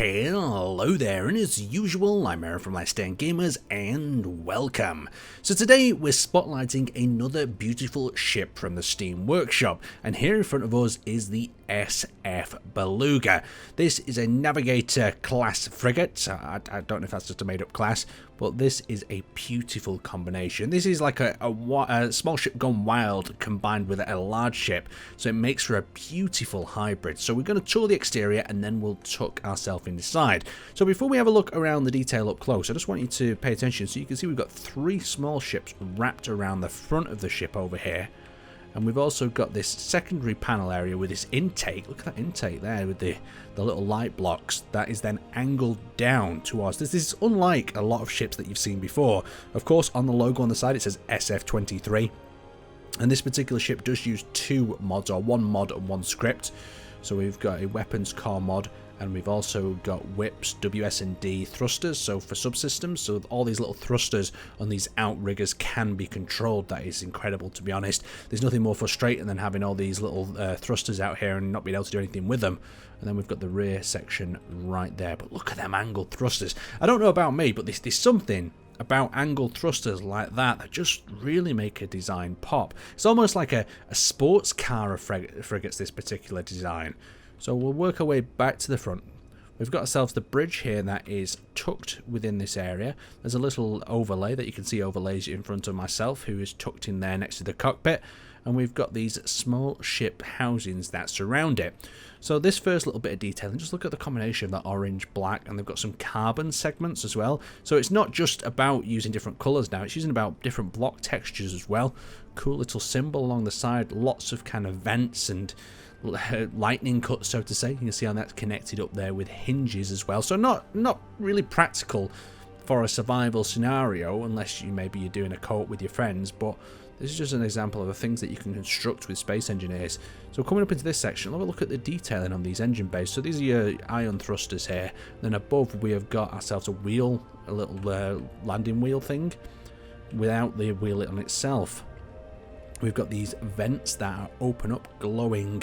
Hello there, and as usual, I'm Aaron from Laststandgamers, and welcome. So today we're spotlighting another beautiful ship from the Steam Workshop, and here in front of us is the SF Beluga. This is a Navigator class frigate. I don't know if that's just a made-up class, but this is a beautiful combination. This is like a small ship gone wild combined with a large ship, so it makes for a beautiful hybrid. So we're going to tour the exterior and then we'll tuck ourselves inside. So before we have a look around the detail up close, I just want you to pay attention. So you can see we've got three small ships wrapped around the front of the ship over here. And we've also got this secondary panel area with this intake. Look at that intake there with the little light blocks. That is then angled down towards this. This is unlike a lot of ships that you've seen before. Of course, on the logo on the side it says SF23. And this particular ship does use two mods, or one mod and one script. So we've got a weapons core mod, and we've also got whips, WS&D thrusters, so for subsystems. So all these little thrusters on these outriggers can be controlled. That is incredible, to be honest. There's nothing more frustrating than having all these little thrusters out here and not being able to do anything with them. And then we've got the rear section right there. But look at them angled thrusters. I don't know about me, but there's something about angled thrusters like that just really make a design pop. It's almost like a sports car of frigates, this particular design. So we'll work our way back to the front. We've got ourselves the bridge here that is tucked within this area. There's a little overlay that you can see overlays in front of myself, who is tucked in there next to the cockpit. And we've got these small ship housings that surround it. So this first little bit of detail, and just look at the combination of that orange, black, and they've got some carbon segments as well. So it's not just about using different colours now, it's using about different block textures as well. Cool little symbol along the side, lots of kind of vents and lightning cuts, so to say. You can see how that's connected up there with hinges as well. So not really practical for a survival scenario, unless maybe you're doing a co-op with your friends, but this is just an example of the things that you can construct with Space Engineers. So coming up into this section, have a look at the detailing on these engine bays. So these are your ion thrusters here. Then above we have got ourselves a wheel, a little landing wheel thing, without the wheel on itself. We've got these vents that open up, glowing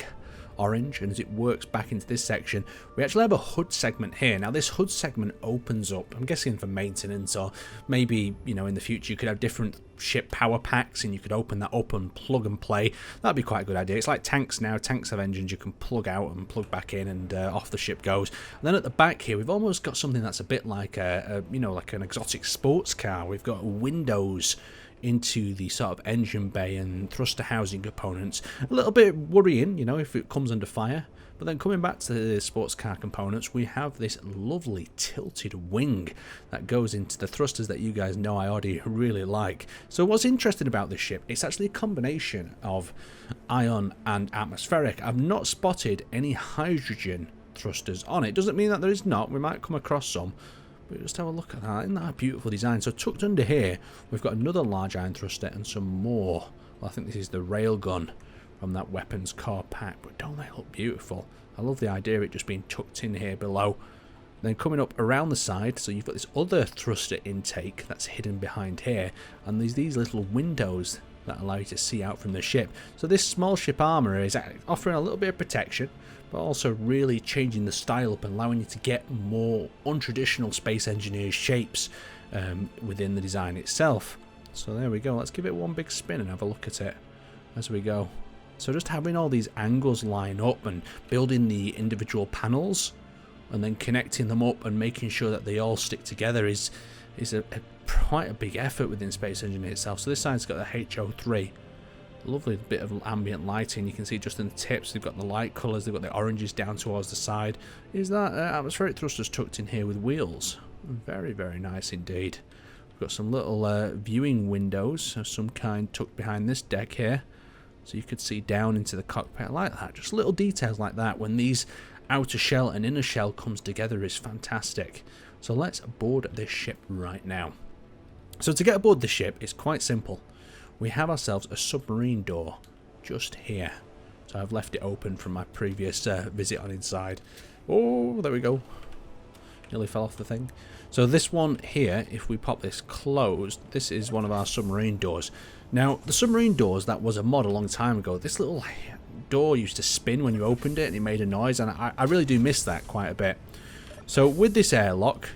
orange, and as it works back into this section, we actually have a hood segment here. Now this hood segment opens up, I'm guessing for maintenance, or maybe, you know, in the future you could have different ship power packs and you could open that up and plug and play. That'd be quite a good idea. It's like tanks now. Tanks have engines you can plug out and plug back in, and off the ship goes. And then at the back here we've almost got something that's a bit like you know, like an exotic sports car. We've got windows into the sort of engine bay and thruster housing components. A little bit worrying, you know, if it comes under fire. But then coming back to the sports car components, we have this lovely tilted wing that goes into the thrusters that you guys know I already really like. So what's interesting about this ship, it's actually a combination of ion and atmospheric. I've not spotted any hydrogen thrusters on it. Doesn't mean that there is not. We might come across some. But just have a look at that. Isn't that a beautiful design? So tucked under here, we've got another large iron thruster and some more. Well, I think this is the railgun from that weapons core pack. But don't they look beautiful? I love the idea of it just being tucked in here below. Then coming up around the side, so you've got this other thruster intake that's hidden behind here. And there's these little windows that allow you to see out from the ship. So this small ship armor is offering a little bit of protection, but also really changing the style up and allowing you to get more untraditional Space Engineers shapes within the design itself. So there we go. Let's give it one big spin and have a look at it as we go. So just having all these angles line up and building the individual panels and then connecting them up and making sure that they all stick together is quite a big effort within Space Engineer itself. So this side's got the HO3. Lovely bit of ambient lighting. You can see just in the tips, they've got the light colours, they've got the oranges down towards the side. Is that atmospheric thrusters tucked in here with wheels? Very, very nice indeed. We've got some little viewing windows of some kind tucked behind this deck here, so you could see down into the cockpit. I like that. Just little details like that when these outer shell and inner shell comes together is fantastic. So let's board this ship right now. So to get aboard the ship, it's quite simple. We have ourselves a submarine door just here. So I've left it open from my previous visit on inside. Oh, there we go. Nearly fell off the thing. So this one here, if we pop this closed, this is one of our submarine doors. Now, the submarine doors, that was a mod a long time ago. This little door used to spin when you opened it and it made a noise, and I really do miss that quite a bit. So with this airlock,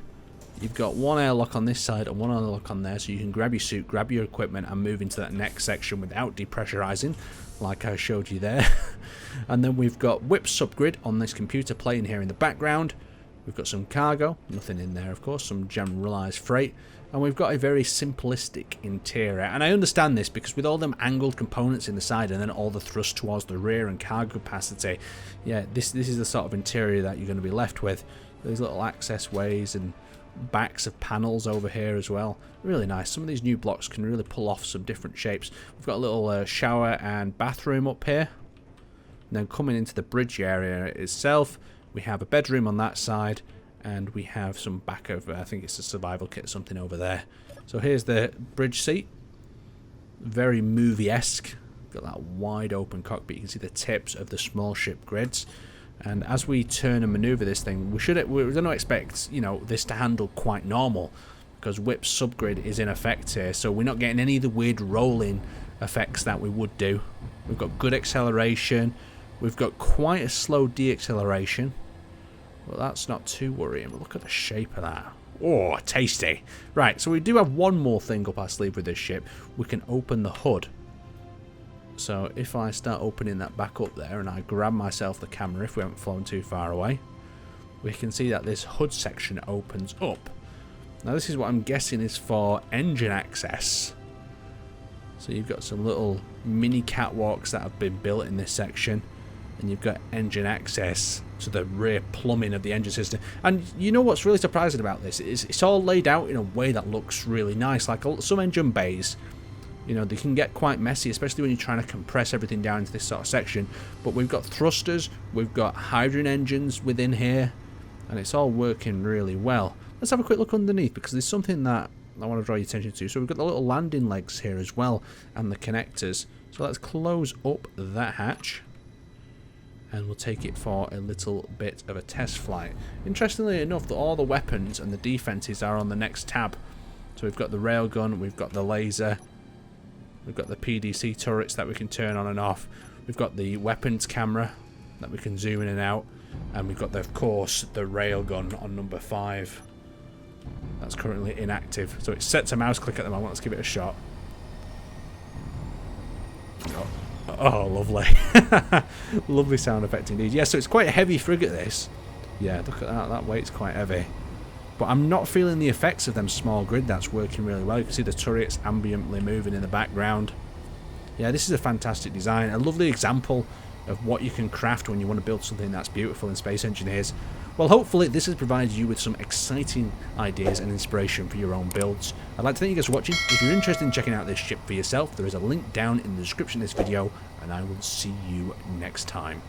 you've got one airlock on this side and one airlock on there, so you can grab your suit, grab your equipment and move into that next section without depressurizing, like I showed you there. And then we've got whip subgrid on this computer playing here in the background. We've got some cargo, nothing in there of course, some generalized freight, and we've got a very simplistic interior. And I understand this because with all them angled components in the side and then all the thrust towards the rear and cargo capacity, yeah, this is the sort of interior that you're going to be left with. These little access ways and backs of panels over here as well. Really nice. Some of these new blocks can really pull off some different shapes. We've got a little shower and bathroom up here. And then coming into the bridge area itself, we have a bedroom on that side, and we have some back of, I think it's a survival kit or something over there. So here's the bridge seat. Very movie-esque. Got that wide open cockpit. You can see the tips of the small ship grids. And as we turn and maneuver this thing, we don't expect, you know, this to handle quite normal, because whip subgrid is in effect here, so we're not getting any of the weird rolling effects that we would do. We've got good acceleration. We've got quite a slow deacceleration. Well, that's not too worrying, but look at the shape of that. Oh, tasty. Right, so we do have one more thing up our sleeve with this ship. We can open the hood. So if I start opening that back up there and I grab myself the camera if we haven't flown too far away, we can see that this hood section opens up. Now this is what I'm guessing is for engine access. So you've got some little mini catwalks that have been built in this section, and you've got engine access to the rear plumbing of the engine system. And you know what's really surprising about this is it's all laid out in a way that looks really nice. Like some engine bays, you know, they can get quite messy, especially when you're trying to compress everything down into this sort of section. But we've got thrusters, we've got hydrogen engines within here, and it's all working really well. Let's have a quick look underneath, because there's something that I want to draw your attention to. So we've got the little landing legs here as well, and the connectors. So let's close up that hatch, and we'll take it for a little bit of a test flight. Interestingly enough, that all the weapons and the defenses are on the next tab. So we've got the railgun, we've got the laser, we've got the PDC turrets that we can turn on and off, we've got the weapons camera that we can zoom in and out, and we've got, of course, the railgun on number 5. That's currently inactive, so it's set to mouse click at the moment. Let's give it a shot. Oh, lovely. Lovely sound effect indeed. Yeah, so it's quite a heavy frigate, this. Yeah, look at that. That weight's quite heavy. But I'm not feeling the effects of them small grid. That's working really well. You can see the turrets ambiently moving in the background. Yeah, this is a fantastic design. A lovely example of what you can craft when you want to build something that's beautiful in Space Engineers. Well, hopefully this has provided you with some exciting ideas and inspiration for your own builds. I'd like to thank you guys for watching. If you're interested in checking out this ship for yourself, there is a link down in the description of this video, and I will see you next time.